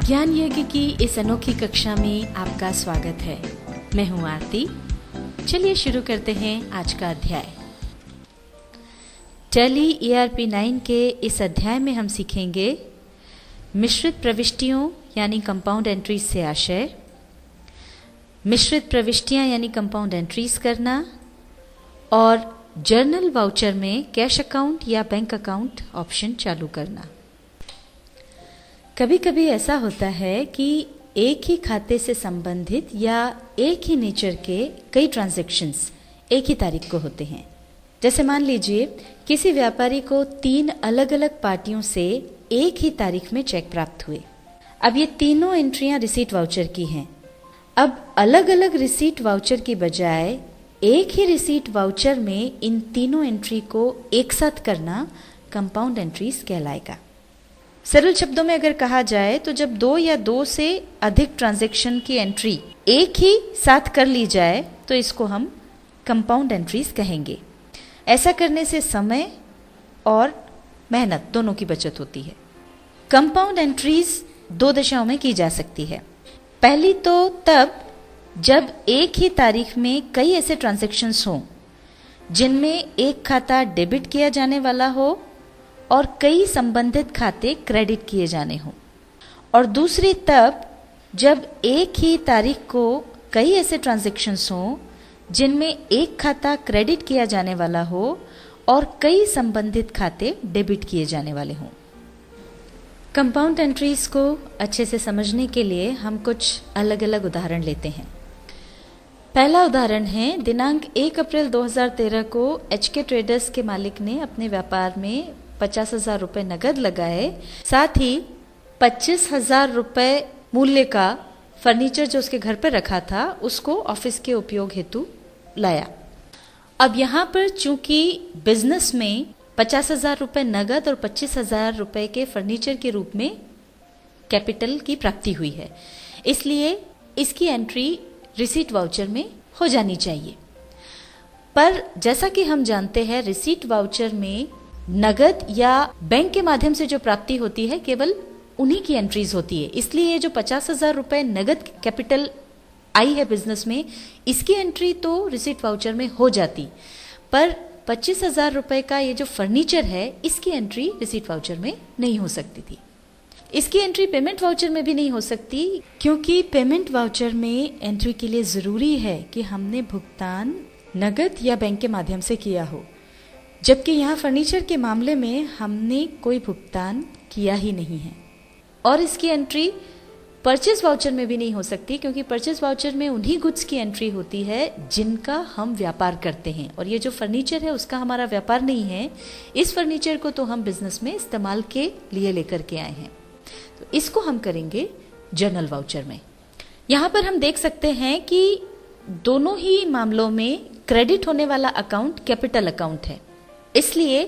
ज्ञान यज्ञ की इस अनोखी कक्षा में आपका स्वागत है। मैं हूं आरती। चलिए शुरू करते हैं आज का अध्याय। टैली ERP 9 के इस अध्याय में हम सीखेंगे मिश्रित प्रविष्टियों यानी कंपाउंड एंट्रीज से आशय, मिश्रित प्रविष्टियां यानी कंपाउंड एंट्रीज करना और जर्नल वाउचर में कैश अकाउंट या बैंक अकाउंट ऑप्शन चालू करना। कभी कभी ऐसा होता है कि एक ही खाते से संबंधित या एक ही नेचर के कई ट्रांजैक्शंस एक ही तारीख को होते हैं। जैसे मान लीजिए किसी व्यापारी को 3 अलग अलग पार्टियों से एक ही तारीख में चेक प्राप्त हुए। अब ये तीनों एंट्रियां रिसीट वाउचर की हैं। अब अलग अलग रिसीट वाउचर की बजाय एक ही रिसीट वाउचर में इन तीनों एंट्री को एक साथ करना कंपाउंड एंट्रीज कहलाएगा। सरल शब्दों में अगर कहा जाए तो जब 2 या 2 से अधिक ट्रांजैक्शन की एंट्री एक ही साथ कर ली जाए तो इसको हम कंपाउंड एंट्रीज कहेंगे। ऐसा करने से समय और मेहनत दोनों की बचत होती है। कंपाउंड एंट्रीज 2 दशाओं में की जा सकती है। पहली तो तब जब एक ही तारीख में कई ऐसे ट्रांजैक्शंस हों जिनमें एक खाता डेबिट किया जाने वाला हो और कई संबंधित खाते क्रेडिट किए जाने हों, और दूसरी तब जब एक ही तारीख को कई ऐसे ट्रांजैक्शंस हों जिनमें एक खाता क्रेडिट किया जाने वाला हो और कई संबंधित खाते डेबिट किए जाने वाले हों। कंपाउंड एंट्रीज को अच्छे से समझने के लिए हम कुछ अलग अलग उदाहरण लेते हैं। पहला उदाहरण है, दिनांक 1 अप्रैल 2013 को HK ट्रेडर्स के मालिक ने अपने व्यापार में 50,000 रुपये नगद लगाए, साथ ही 25,000 रुपये मूल्य का फर्नीचर जो उसके घर पर रखा था उसको ऑफिस के उपयोग हेतु लाया। अब यहाँ पर चूंकि बिजनेस में 50,000 रुपये नगद और 25,000 रुपये के फर्नीचर के रूप में कैपिटल की प्राप्ति हुई है, इसलिए इसकी एंट्री रिसीट वाउचर में हो जानी चाहिए। पर जैसा कि हम जानते हैं रिसीट वाउचर में नगद या बैंक के माध्यम से जो प्राप्ति होती है केवल उन्हीं की एंट्रीज होती है, इसलिए ये जो 50,000 रुपये नगद कैपिटल आई है बिजनेस में, इसकी एंट्री तो रिसीट वाउचर में हो जाती, पर 25,000 रुपये का ये जो फर्नीचर है इसकी एंट्री रिसीट वाउचर में नहीं हो सकती थी। इसकी एंट्री पेमेंट वाउचर में भी नहीं हो सकती, क्योंकि पेमेंट वाउचर में एंट्री के लिए जरूरी है कि हमने भुगतान नगद या बैंक के माध्यम से किया हो, जबकि यहाँ फर्नीचर के मामले में हमने कोई भुगतान किया ही नहीं है। और इसकी एंट्री परचेज वाउचर में भी नहीं हो सकती, क्योंकि परचेज वाउचर में उन्हीं गुड्स की एंट्री होती है जिनका हम व्यापार करते हैं, और ये जो फर्नीचर है उसका हमारा व्यापार नहीं है। इस फर्नीचर को तो हम बिजनेस में इस्तेमाल के लिए लेकर के आए हैं, तो इसको हम करेंगे जर्नल वाउचर में। यहाँ पर हम देख सकते हैं कि दोनों ही मामलों में क्रेडिट होने वाला अकाउंट कैपिटल अकाउंट है, इसलिए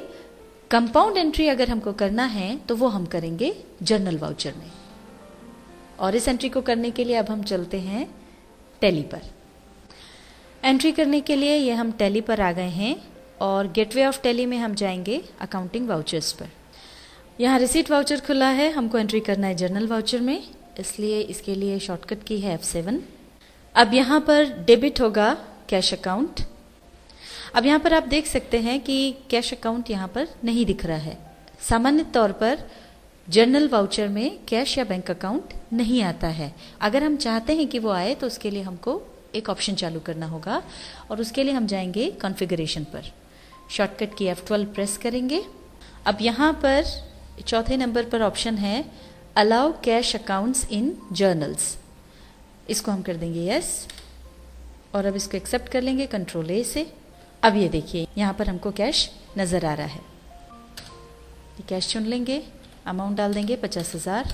कंपाउंड एंट्री अगर हमको करना है तो वो हम करेंगे जर्नल वाउचर में। और इस एंट्री को करने के लिए अब हम चलते हैं टैली पर। एंट्री करने के लिए ये हम टैली पर आ गए हैं और गेटवे ऑफ टैली में हम जाएंगे अकाउंटिंग वाउचर्स पर। यहाँ रिसीट वाउचर खुला है, हमको एंट्री करना है जर्नल वाउचर में, इसलिए इसके लिए शॉर्टकट की है F7। अब यहाँ पर डेबिट होगा कैश अकाउंट। अब यहाँ पर आप देख सकते हैं कि कैश अकाउंट यहाँ पर नहीं दिख रहा है। सामान्य तौर पर जर्नल वाउचर में कैश या बैंक अकाउंट नहीं आता है। अगर हम चाहते हैं कि वो आए तो उसके लिए हमको एक ऑप्शन चालू करना होगा, और उसके लिए हम जाएंगे कॉन्फ़िगरेशन पर, शॉर्टकट की F12 प्रेस करेंगे। अब यहाँ पर चौथे नंबर पर ऑप्शन है allow cash accounts in journals, इसको हम कर देंगे यस, और अब इसको एक्सेप्ट कर लेंगे Ctrl A से। अब ये देखिए यहाँ पर हमको कैश नज़र आ रहा है, कैश चुन लेंगे, अमाउंट डाल देंगे 50,000,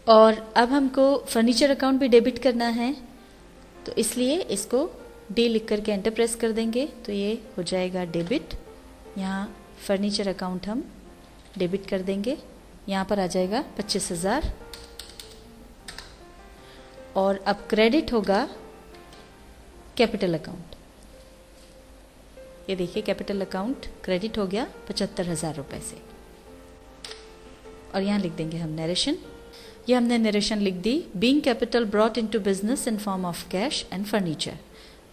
और अब हमको फर्नीचर अकाउंट भी डेबिट करना है, तो इसलिए इसको D लिख करके एंटर प्रेस कर देंगे, तो ये हो जाएगा डेबिट। यहाँ फर्नीचर अकाउंट हम डेबिट कर देंगे, यहाँ पर आ जाएगा 25,000, और अब क्रेडिट होगा कैपिटल अकाउंट। ये देखिए कैपिटल अकाउंट क्रेडिट हो गया 75,000 रुपये से, और यहाँ लिख देंगे हम नरेशन। ये हमने नरेशन लिख दी, being capital brought into business in form of cash and furniture.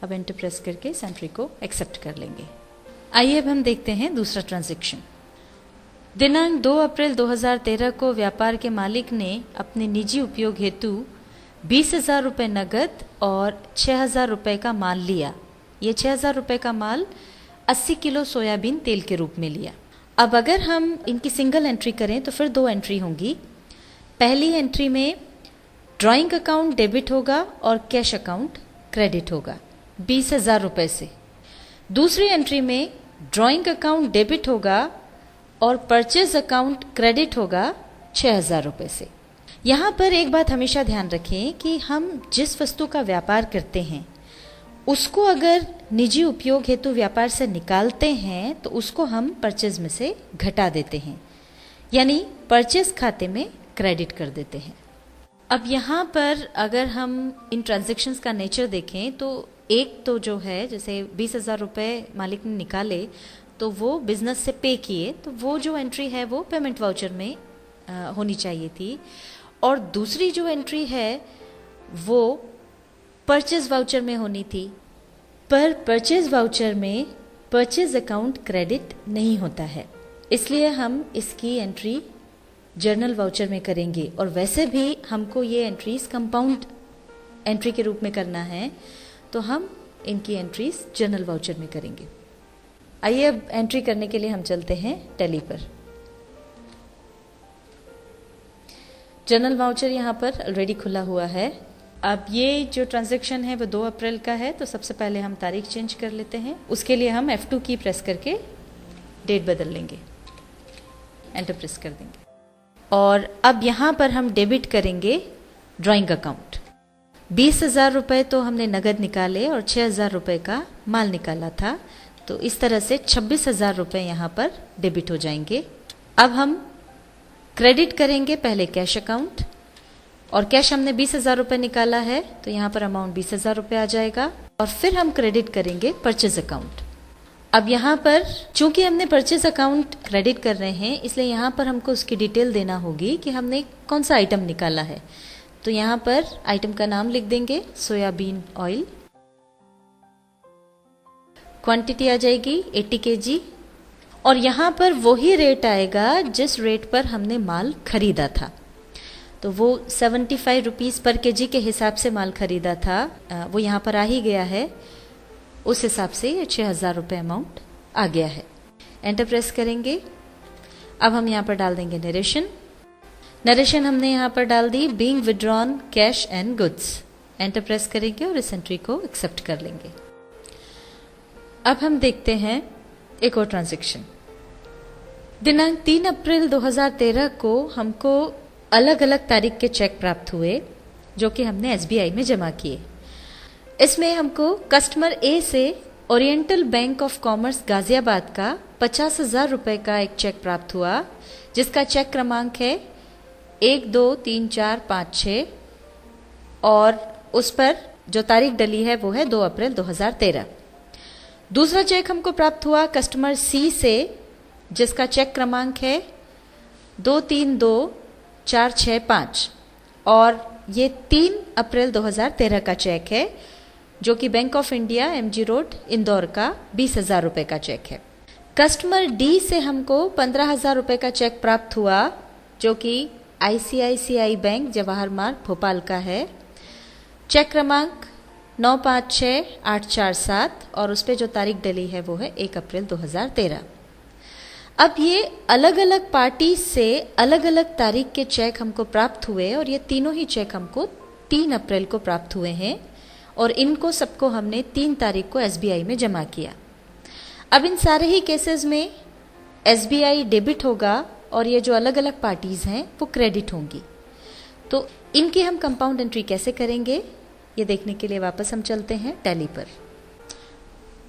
अब एंटर प्रेस करके इस एंट्री को एक्सेप्ट कर लेंगे। आइए अब हम देखते हैं दूसरा ट्रांजैक्शन। दिनांक 2 अप्रैल 2013 को व्यापार के मालिक ने अपने निजी उपयोग हेतु 20,000 रुपये नगद और 6,000 रुपये का माल लिया। ये 6,000 रुपये का माल 80 किलो सोयाबीन तेल के रूप में लिया। अब अगर हम इनकी सिंगल एंट्री करें तो फिर 2 एंट्री होंगी। पहली एंट्री में ड्राइंग अकाउंट डेबिट होगा और कैश अकाउंट क्रेडिट होगा 20,000 रुपये से। दूसरी एंट्री में ड्राइंग अकाउंट डेबिट होगा और परचेज अकाउंट क्रेडिट होगा 6,000 रुपये से। यहाँ पर एक बात हमेशा ध्यान रखें कि हम जिस वस्तु का व्यापार करते हैं उसको अगर निजी उपयोग हेतु व्यापार से निकालते हैं तो उसको हम परचेज में से घटा देते हैं, यानी परचेज खाते में क्रेडिट कर देते हैं। अब यहाँ पर अगर हम इन ट्रांजैक्शंस का नेचर देखें तो एक तो जो है, जैसे 20,000 रुपये मालिक ने निकाले तो वो बिजनेस से पे किए, तो वो जो एंट्री है वो पेमेंट वाउचर में होनी चाहिए थी। और दूसरी जो एंट्री है वो परचेज वाउचर में होनी थी, पर परचेज वाउचर में परचेज अकाउंट क्रेडिट नहीं होता है, इसलिए हम इसकी एंट्री जर्नल वाउचर में करेंगे। और वैसे भी हमको ये एंट्रीज कंपाउंड एंट्री के रूप में करना है, तो हम इनकी एंट्रीज जर्नल वाउचर में करेंगे। आइए अब एंट्री करने के लिए हम चलते हैं टैली पर। जर्नल वाउचर यहाँ पर ऑलरेडी खुला हुआ है। अब ये जो ट्रांजैक्शन है वो 2 अप्रैल का है, तो सबसे पहले हम तारीख चेंज कर लेते हैं। उसके लिए हम F2 की प्रेस करके डेट बदल लेंगे, एंटर प्रेस कर देंगे। और अब यहाँ पर हम डेबिट करेंगे ड्राइंग अकाउंट। 20,000 रुपये तो हमने नगद निकाले और 6,000 रुपये का माल निकाला था, तो इस तरह से 26,000 रुपये यहाँ पर डेबिट हो जाएंगे। अब हम क्रेडिट करेंगे पहले कैश अकाउंट, और कैश हमने 20,000 रुपये निकाला है तो यहाँ पर अमाउंट 20,000 रुपये आ जाएगा। और फिर हम क्रेडिट करेंगे परचेज अकाउंट। अब यहाँ पर चूंकि हमने परचेज अकाउंट क्रेडिट कर रहे हैं, इसलिए यहाँ पर हमको उसकी डिटेल देना होगी कि हमने कौन सा आइटम निकाला है। तो यहाँ पर आइटम का नाम लिख देंगे सोयाबीन ऑयल, क्वांटिटी आ जाएगी 80 kg, और यहाँ पर वही रेट आएगा जिस रेट पर हमने माल खरीदा था। तो वो 75 रुपीज़ पर केजी के हिसाब से माल खरीदा था, वो यहाँ पर आ ही गया है। उस हिसाब से 6,000 रुपये अमाउंट आ गया है। एंटर प्रेस करेंगे। अब हम यहाँ पर डाल देंगे नरेशन। नरेशन हमने यहाँ पर डाल दी being withdrawn cash and goods. Enter press करेंगे और इस एंट्री को एक्सेप्ट कर लेंगे। अब हम देखते हैं एक और ट्रांजैक्शन। दिनांक 3 अप्रैल 2013 को हमको अलग अलग तारीख के चेक प्राप्त हुए जो कि हमने SBI में जमा किए। इसमें हमको कस्टमर A से oriental Bank of Commerce Ghaziabad का 50,000 रुपये का एक चेक प्राप्त हुआ, जिसका चेक क्रमांक है 123456 और उस पर जो तारीख डली है वो है 2 अप्रैल 2013। दूसरा चेक हमको प्राप्त हुआ कस्टमर C से, जिसका चेक क्रमांक है 232465 और ये 3 अप्रैल 2013 का चेक है, जो कि bank of India MG road Indore का 20,000 रुपये का चेक है। कस्टमर D से हमको 15,000 रुपये का चेक प्राप्त हुआ, जो कि ICICI बैंक जवाहर मार्ग भोपाल का है। चेक क्रमांक 956847 और उस पर जो तारीख डली है वो है 1 अप्रैल 2013। अब ये अलग अलग पार्टी से अलग अलग तारीख के चेक हमको प्राप्त हुए और ये तीनों ही चेक हमको 3 अप्रैल को प्राप्त हुए हैं और इनको सबको हमने 3 तारीख को SBI में जमा किया। अब इन सारे ही केसेस में SBI डेबिट होगा और ये जो अलग अलग पार्टीज़ हैं वो क्रेडिट होंगी। तो इनकी हम कंपाउंड एंट्री कैसे करेंगे ये देखने के लिए वापस हम चलते हैं टैली पर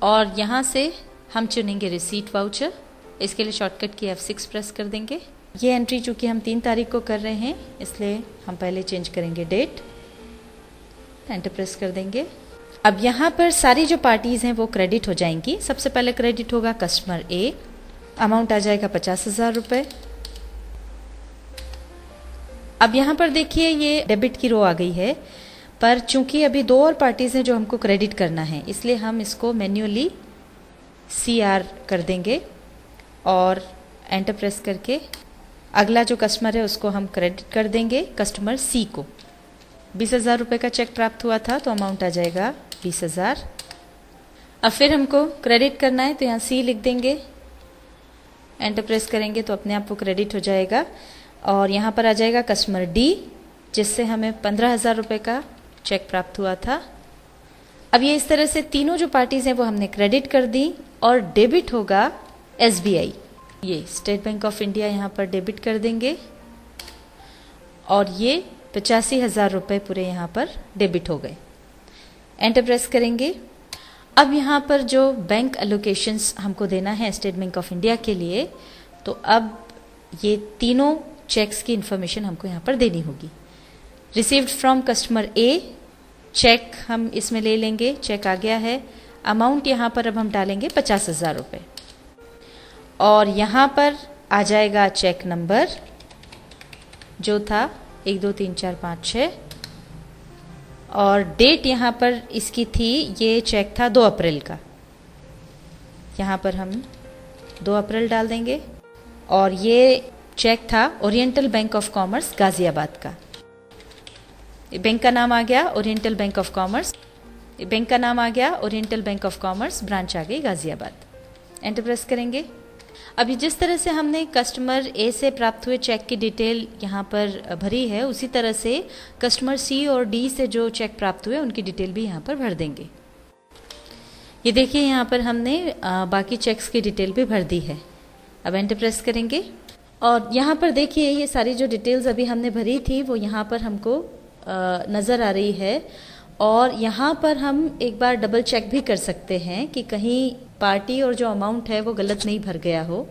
और यहाँ से हम चुनेंगे रिसीट वाउचर। इसके लिए शॉर्टकट की F6 प्रेस कर देंगे। ये एंट्री चूँकि हम 3 तारीख को कर रहे हैं इसलिए हम पहले चेंज करेंगे डेट, एंटर प्रेस कर देंगे। अब यहाँ पर सारी जो पार्टीज़ हैं वो क्रेडिट हो जाएंगी। सबसे पहले क्रेडिट होगा कस्टमर A, अमाउंट आ जाएगा 50,000 रुपये। अब यहाँ पर देखिए ये डेबिट की रो आ गई है, पर चूंकि अभी 2 और पार्टीज हैं जो हमको क्रेडिट करना है, इसलिए हम इसको मैन्युअली CR कर देंगे और एंटर प्रेस करके अगला जो कस्टमर है उसको हम क्रेडिट कर देंगे, कस्टमर C को। 20,000 रुपये का चेक प्राप्त हुआ था तो अमाउंट आ जाएगा 20,000। अब फिर हमको क्रेडिट करना है तो यहाँ C लिख देंगे, एंटर प्रेस करेंगे तो अपने आप वो क्रेडिट हो जाएगा और यहाँ पर आ जाएगा कस्टमर D, जिससे हमें 15,000 रुपये का चेक प्राप्त हुआ था। अब ये इस तरह से तीनों जो पार्टीज हैं वो हमने क्रेडिट कर दी और डेबिट होगा SBI, ये स्टेट बैंक ऑफ इंडिया यहाँ पर डेबिट कर देंगे और ये 85,000 रुपये पूरे यहाँ पर डेबिट हो गए। एंटर प्रेस करेंगे। अब यहाँ पर जो बैंक एलोकेशंस हमको देना है स्टेट बैंक ऑफ इंडिया के लिए, तो अब ये तीनों चेक्स की इंफॉर्मेशन हमको यहाँ पर देनी होगी। Received from customer A, cheque हम इसमें ले लेंगे, चेक आ गया है। अमाउंट यहाँ पर अब हम डालेंगे 50,000 रुपये और यहाँ पर आ जाएगा चेक नंबर जो था 1 2 3 4 5 6 और डेट यहाँ पर इसकी थी, ये चेक था 2 अप्रैल का। यहाँ पर हम 2 अप्रैल डाल देंगे और ये चेक था Oriental Bank of Commerce Ghaziabad का। बैंक का नाम आ गया Oriental Bank of Commerce, bank का नाम आ गया Oriental Bank of Commerce, branch आ गई गाजियाबाद। एंटर प्रेस करेंगे। अभी जिस तरह से हमने कस्टमर A से प्राप्त हुए चेक की डिटेल यहाँ पर भरी है, उसी तरह से कस्टमर C और D से जो चेक प्राप्त हुए उनकी डिटेल भी यहाँ पर भर देंगे। ये देखिए यहाँ पर हमने बाकी चेक्स की डिटेल भी भर दी है। अब एंटर प्रेस करेंगे और यहाँ पर देखिए ये सारी जो डिटेल्स अभी हमने भरी थी वो यहाँ पर हमको नज़र आ रही है और यहाँ पर हम एक बार डबल चेक भी कर सकते हैं कि कहीं पार्टी और जो अमाउंट है वो गलत नहीं भर गया हो।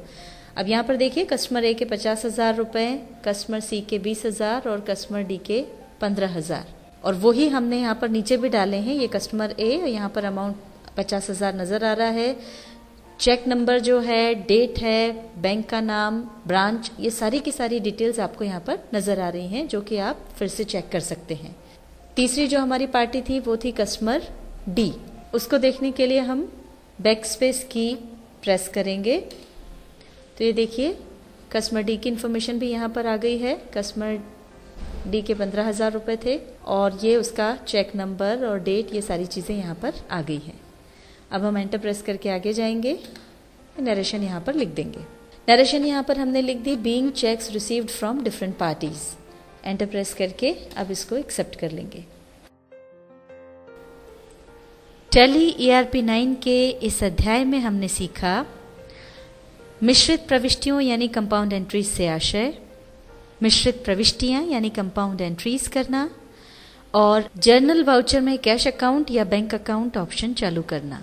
अब यहाँ पर देखिए कस्टमर A के 50,000 रुपये, कस्टमर C के 20,000 और कस्टमर D के 15,000 और वही हमने यहाँ पर नीचे भी डाले हैं। ये कस्टमर A, यहाँ पर अमाउंट 50,000 नज़र आ रहा है। चेक नंबर जो है, डेट है, बैंक का नाम, ब्रांच, ये सारी की सारी डिटेल्स आपको यहाँ पर नज़र आ रही हैं जो कि आप फिर से चेक कर सकते हैं। तीसरी जो हमारी पार्टी थी वो थी कस्टमर D। उसको देखने के लिए हम बैक स्पेस की प्रेस करेंगे तो ये देखिए कस्टमर D की इन्फॉर्मेशन भी यहाँ पर आ गई है। कस्टमर D के 15,000 रुपये थे और ये उसका चेक नंबर और डेट, ये सारी चीज़ें यहाँ पर आ गई हैं। अब हम एंटर प्रेस करके आगे जाएंगे, नरेशन यहाँ पर लिख देंगे। नरेशन यहाँ पर हमने लिख दी being cheques received from different parties. Enter press करके अब इसको एक्सेप्ट कर लेंगे। टैली ERP 9 के इस अध्याय में हमने सीखा मिश्रित प्रविष्टियों यानी कंपाउंड एंट्रीज से आशय, मिश्रित प्रविष्टियां यानी कंपाउंड एंट्रीज करना और जर्नल वाउचर में कैश अकाउंट या बैंक अकाउंट ऑप्शन चालू करना।